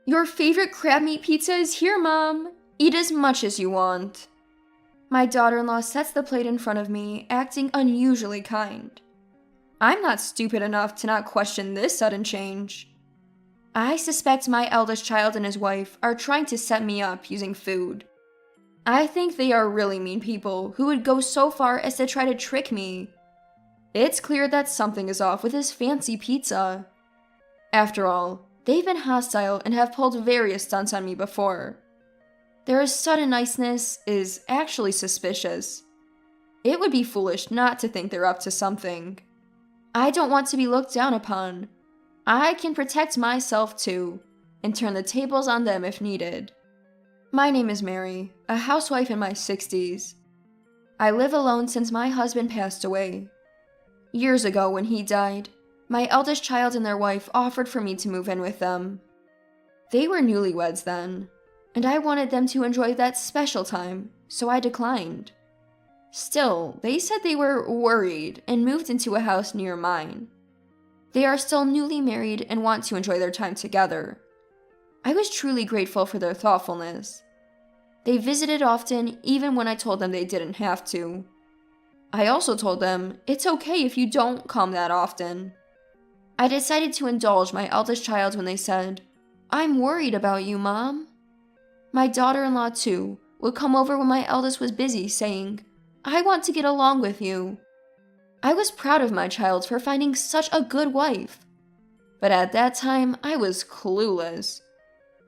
Your favorite crab meat pizza is here, Mom. Eat as much as you want. My daughter-in-law sets the plate in front of me, acting unusually kind. I'm not stupid enough to not question this sudden change. I suspect my eldest child and his wife are trying to set me up using food. I think they are really mean people who would go so far as to try to trick me. It's clear that something is off with this fancy pizza. After all, they've been hostile and have pulled various stunts on me before. Their sudden niceness is actually suspicious. It would be foolish not to think they're up to something. I don't want to be looked down upon. I can protect myself too, and turn the tables on them if needed. My name is Mary, a housewife in my 60s. I live alone since my husband passed away. Years ago when he died, my eldest child and their wife offered for me to move in with them. They were newlyweds then, and I wanted them to enjoy that special time, so I declined. Still, they said they were worried and moved into a house near mine. They are still newly married and want to enjoy their time together. I was truly grateful for their thoughtfulness. They visited often, even when I told them they didn't have to. I also told them, it's okay if you don't come that often. I decided to indulge my eldest child when they said, I'm worried about you, Mom. My daughter-in-law, too, would come over when my eldest was busy, saying, I want to get along with you. I was proud of my child for finding such a good wife. But at that time, I was clueless.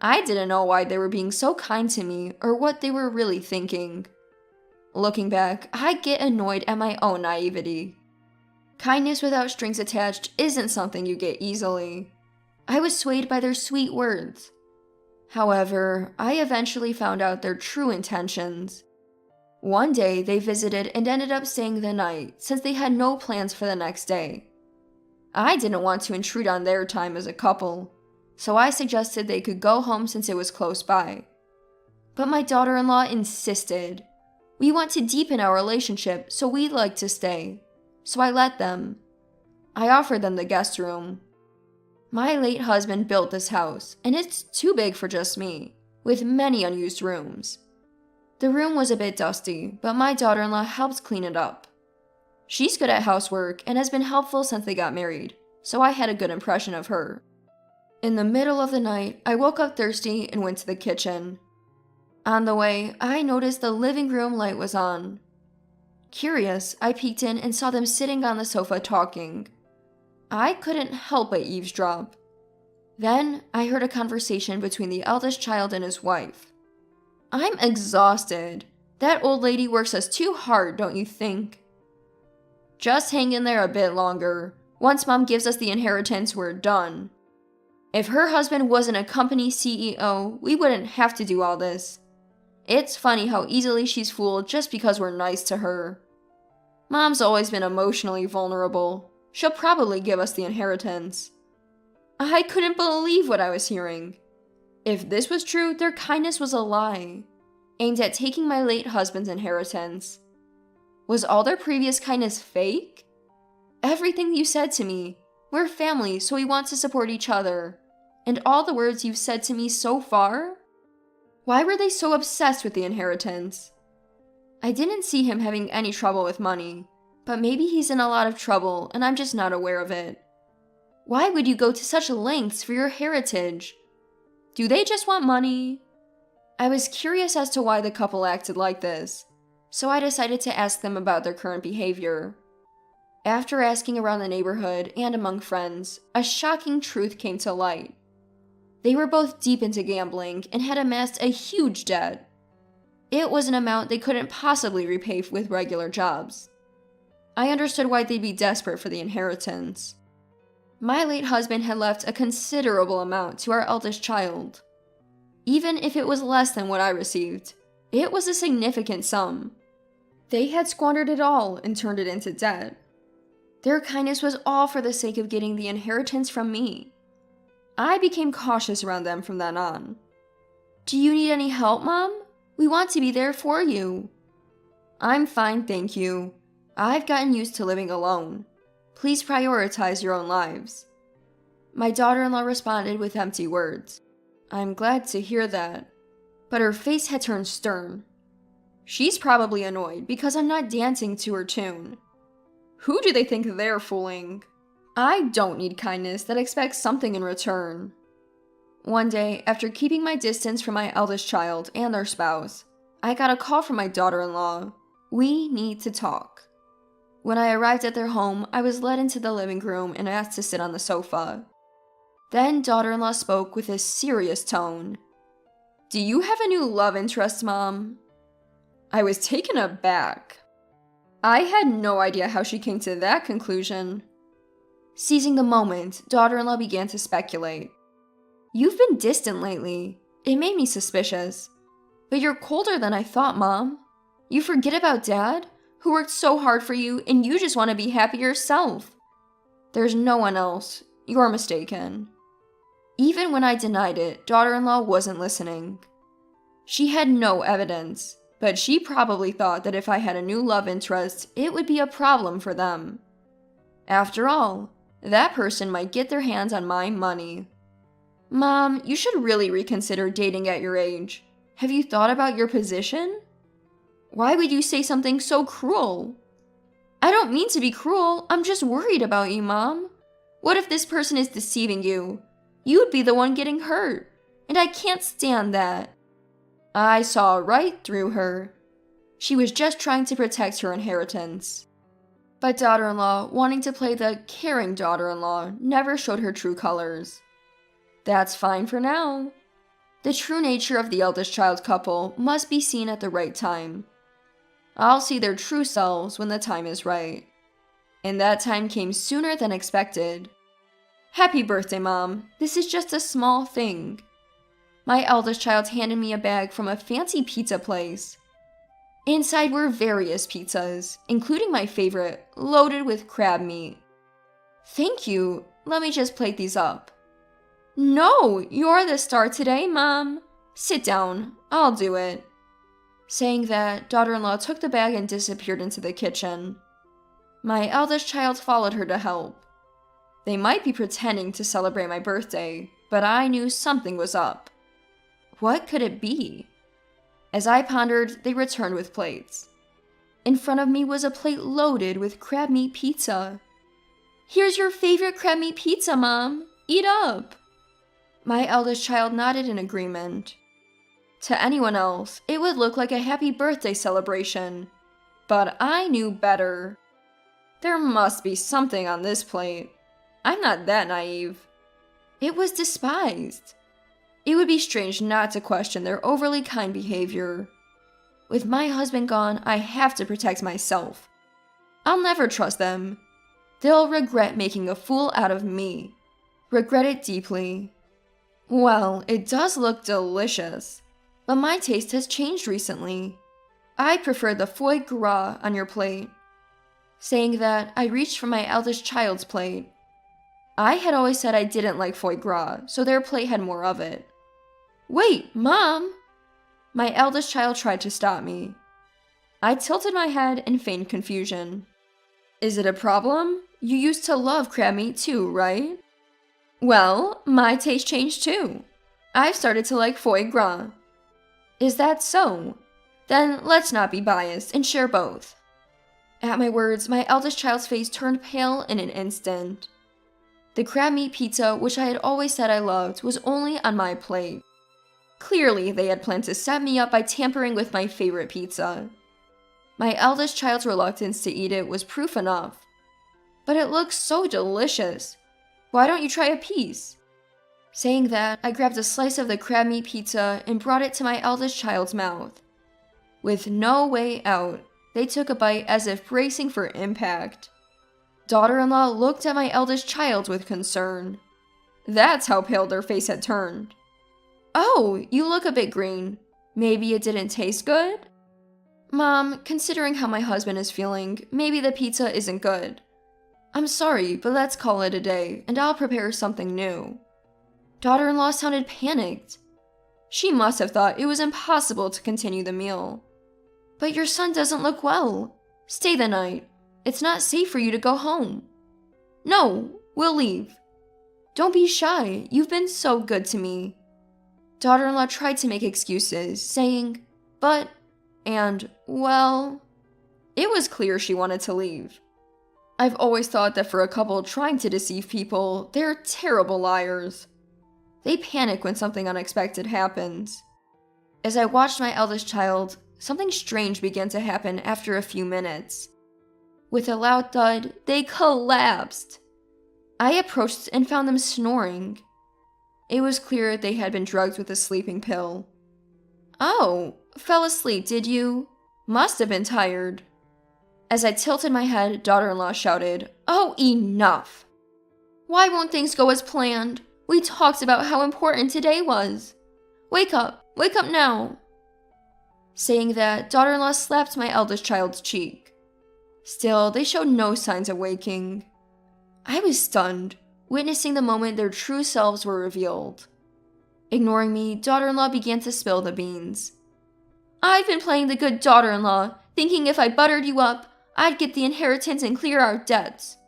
I didn't know why they were being so kind to me or what they were really thinking. Looking back, I get annoyed at my own naivety. Kindness without strings attached isn't something you get easily. I was swayed by their sweet words. However, I eventually found out their true intentions. One day, they visited and ended up staying the night since they had no plans for the next day. I didn't want to intrude on their time as a couple, so I suggested they could go home since it was close by. But my daughter-in-law insisted. We want to deepen our relationship, so we'd like to stay. So I let them. I offered them the guest room. My late husband built this house, and it's too big for just me, with many unused rooms. The room was a bit dusty, but my daughter-in-law helped clean it up. She's good at housework and has been helpful since they got married, so I had a good impression of her. In the middle of the night, I woke up thirsty and went to the kitchen. On the way, I noticed the living room light was on. Curious, I peeked in and saw them sitting on the sofa talking. I couldn't help but eavesdrop. Then, I heard a conversation between the eldest child and his wife. I'm exhausted. That old lady works us too hard, don't you think? Just hang in there a bit longer. Once Mom gives us the inheritance, we're done. If her husband wasn't a company CEO, we wouldn't have to do all this. It's funny how easily she's fooled just because we're nice to her. Mom's always been emotionally vulnerable. She'll probably give us the inheritance. I couldn't believe what I was hearing. If this was true, their kindness was a lie, aimed at taking my late husband's inheritance. Was all their previous kindness fake? Everything you said to me, we're family, so we want to support each other, and all the words you've said to me so far? Why were they so obsessed with the inheritance? I didn't see him having any trouble with money, but maybe he's in a lot of trouble and I'm just not aware of it. Why would you go to such lengths for your heritage? Do they just want money? I was curious as to why the couple acted like this, so I decided to ask them about their current behavior. After asking around the neighborhood and among friends, a shocking truth came to light. They were both deep into gambling and had amassed a huge debt. It was an amount they couldn't possibly repay with regular jobs. I understood why they'd be desperate for the inheritance. My late husband had left a considerable amount to our eldest child. Even if it was less than what I received, it was a significant sum. They had squandered it all and turned it into debt. Their kindness was all for the sake of getting the inheritance from me. I became cautious around them from then on. Do you need any help, Mom? We want to be there for you. I'm fine, thank you. I've gotten used to living alone. Please prioritize your own lives. My daughter-in-law responded with empty words. I'm glad to hear that. But her face had turned stern. She's probably annoyed because I'm not dancing to her tune. Who do they think they're fooling? I don't need kindness that expects something in return. One day, after keeping my distance from my eldest child and their spouse, I got a call from my daughter-in-law. We need to talk. When I arrived at their home, I was led into the living room and asked to sit on the sofa. Then daughter-in-law spoke with a serious tone. Do you have a new love interest, Mom? I was taken aback. I had no idea how she came to that conclusion. Seizing the moment, daughter-in-law began to speculate. You've been distant lately. It made me suspicious. But you're colder than I thought, Mom. You forget about Dad, who worked so hard for you, and you just want to be happy yourself. There's no one else. You're mistaken. Even when I denied it, daughter-in-law wasn't listening. She had no evidence, but she probably thought that if I had a new love interest, it would be a problem for them. After all, that person might get their hands on my money. Mom, you should really reconsider dating at your age. Have you thought about your position? Why would you say something so cruel? I don't mean to be cruel, I'm just worried about you, Mom. What if this person is deceiving you? You'd be the one getting hurt, and I can't stand that. I saw right through her. She was just trying to protect her inheritance. But daughter-in-law, wanting to play the caring daughter-in-law, never showed her true colors. That's fine for now. The true nature of the eldest child couple must be seen at the right time. I'll see their true selves when the time is right. And that time came sooner than expected. Happy birthday, Mom. This is just a small thing. My eldest child handed me a bag from a fancy pizza place. Inside were various pizzas, including my favorite, loaded with crab meat. Thank you. Let me just plate these up. No, you're the star today, Mom. Sit down. I'll do it. Saying that, daughter-in-law took the bag and disappeared into the kitchen. My eldest child followed her to help. They might be pretending to celebrate my birthday, but I knew something was up. What could it be? As I pondered, they returned with plates. In front of me was a plate loaded with crab meat pizza. Here's your favorite crab meat pizza, Mom. Eat up. My eldest child nodded in agreement. To anyone else, it would look like a happy birthday celebration. But I knew better. There must be something on this plate. I'm not that naive. It was despised. It would be strange not to question their overly kind behavior. With my husband gone, I have to protect myself. I'll never trust them. They'll regret making a fool out of me. Regret it deeply. Well, it does look delicious, but my taste has changed recently. I prefer the foie gras on your plate. Saying that, I reached for my eldest child's plate. I had always said I didn't like foie gras, so their plate had more of it. Wait, Mom! My eldest child tried to stop me. I tilted my head and feigned confusion. Is it a problem? You used to love crab meat too, right? Well, my taste changed too. I've started to like foie gras. Is that so? Then let's not be biased and share both. At my words, my eldest child's face turned pale in an instant. The crab meat pizza, which I had always said I loved, was only on my plate. Clearly, they had planned to set me up by tampering with my favorite pizza. My eldest child's reluctance to eat it was proof enough. But it looks so delicious. Why don't you try a piece? Saying that, I grabbed a slice of the crab meat pizza and brought it to my eldest child's mouth. With no way out, they took a bite as if bracing for impact. Daughter-in-law looked at my eldest child with concern. That's how pale their face had turned. Oh, you look a bit green. Maybe it didn't taste good? Mom, considering how my husband is feeling, maybe the pizza isn't good. I'm sorry, but let's call it a day, and I'll prepare something new. Daughter-in-law sounded panicked. She must have thought it was impossible to continue the meal. But your son doesn't look well. Stay the night. It's not safe for you to go home. No, we'll leave. Don't be shy. You've been so good to me. Daughter-in-law tried to make excuses, saying, "But," and, "well." It was clear she wanted to leave. I've always thought that for a couple trying to deceive people, they're terrible liars. They panic when something unexpected happens. As I watched my eldest child, something strange began to happen after a few minutes. With a loud thud, they collapsed. I approached and found them snoring. It was clear they had been drugged with a sleeping pill. "Oh, fell asleep, did you? Must have been tired." As I tilted my head, daughter-in-law shouted, "Oh, enough! Why won't things go as planned? We talked about how important today was. Wake up now." Saying that, daughter-in-law slapped my eldest child's cheek. Still, they showed no signs of waking. I was stunned, witnessing the moment their true selves were revealed. Ignoring me, daughter-in-law began to spill the beans. "I've been playing the good daughter-in-law, thinking if I buttered you up, I'd get the inheritance and clear our debts.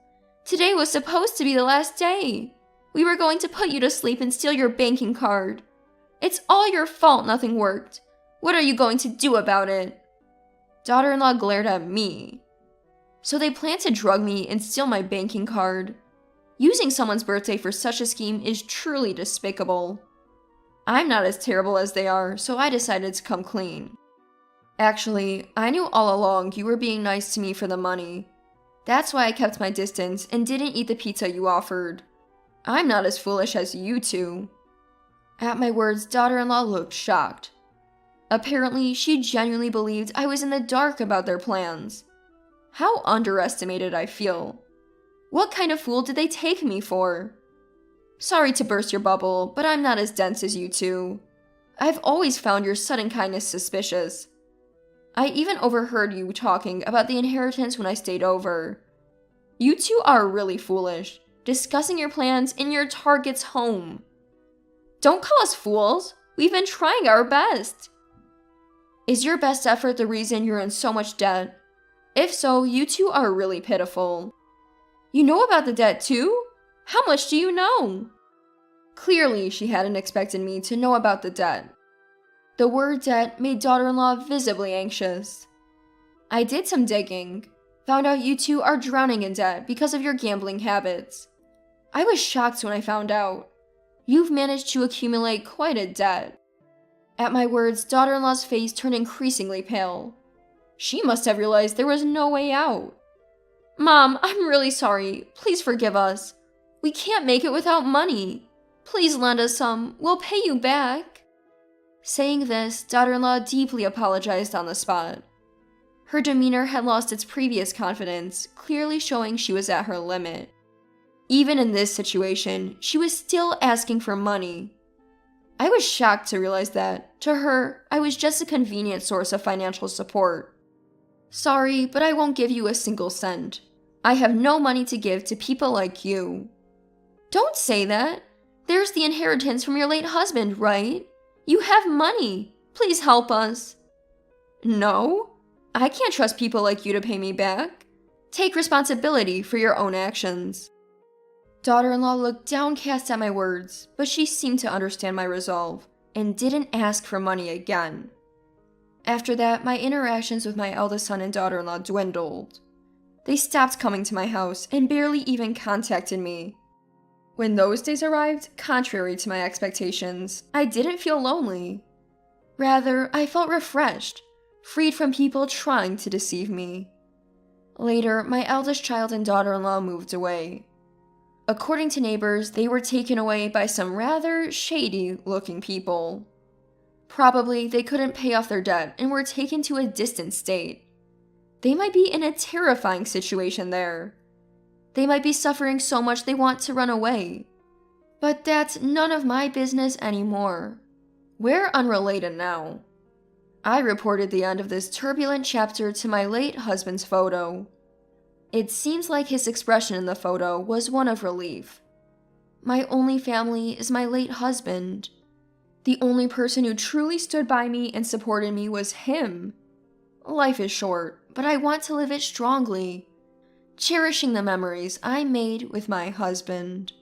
Today was supposed to be the last day. We were going to put you to sleep and steal your banking card. It's all your fault nothing worked. What are you going to do about it?" Daughter-in-law glared at me. So they plan to drug me and steal my banking card. Using someone's birthday for such a scheme is truly despicable. I'm not as terrible as they are, so I decided to come clean. "Actually, I knew all along you were being nice to me for the money. That's why I kept my distance and didn't eat the pizza you offered. I'm not as foolish as you two." At my words, daughter-in-law looked shocked. Apparently, she genuinely believed I was in the dark about their plans. How underestimated I feel. What kind of fool did they take me for? Sorry to burst your bubble, but I'm not as dense as you two. I've always found your sudden kindness suspicious. I even overheard you talking about the inheritance when I stayed over. You two are really foolish, discussing your plans in your target's home. Don't call us fools. We've been trying our best. Is your best effort the reason you're in so much debt? If so, you two are really pitiful. You know about the debt too? How much do you know? Clearly, she hadn't expected me to know about the debt. The word debt made daughter-in-law visibly anxious. I did some digging, found out you two are drowning in debt because of your gambling habits. I was shocked when I found out. You've managed to accumulate quite a debt. At my words, daughter-in-law's face turned increasingly pale. She must have realized there was no way out. "Mom, I'm really sorry. Please forgive us. We can't make it without money. Please lend us some. We'll pay you back." Saying this, daughter-in-law deeply apologized on the spot. Her demeanor had lost its previous confidence, clearly showing she was at her limit. Even in this situation, she was still asking for money. I was shocked to realize that, to her, I was just a convenient source of financial support. "Sorry, but I won't give you a single cent. I have no money to give to people like you." "Don't say that. There's the inheritance from your late husband, right? You have money. Please help us." "No, I can't trust people like you to pay me back. Take responsibility for your own actions." Daughter-in-law looked downcast at my words, but she seemed to understand my resolve, and didn't ask for money again. After that, my interactions with my eldest son and daughter-in-law dwindled. They stopped coming to my house and barely even contacted me. When those days arrived, contrary to my expectations, I didn't feel lonely. Rather, I felt refreshed, freed from people trying to deceive me. Later, my eldest child and daughter-in-law moved away. According to neighbors, they were taken away by some rather shady-looking people. Probably they couldn't pay off their debt and were taken to a distant state. They might be in a terrifying situation there. They might be suffering so much they want to run away. But that's none of my business anymore. We're unrelated now. I reported the end of this turbulent chapter to my late husband's photo. It seems like his expression in the photo was one of relief. My only family is my late husband. The only person who truly stood by me and supported me was him. Life is short, but I want to live it strongly, cherishing the memories I made with my husband.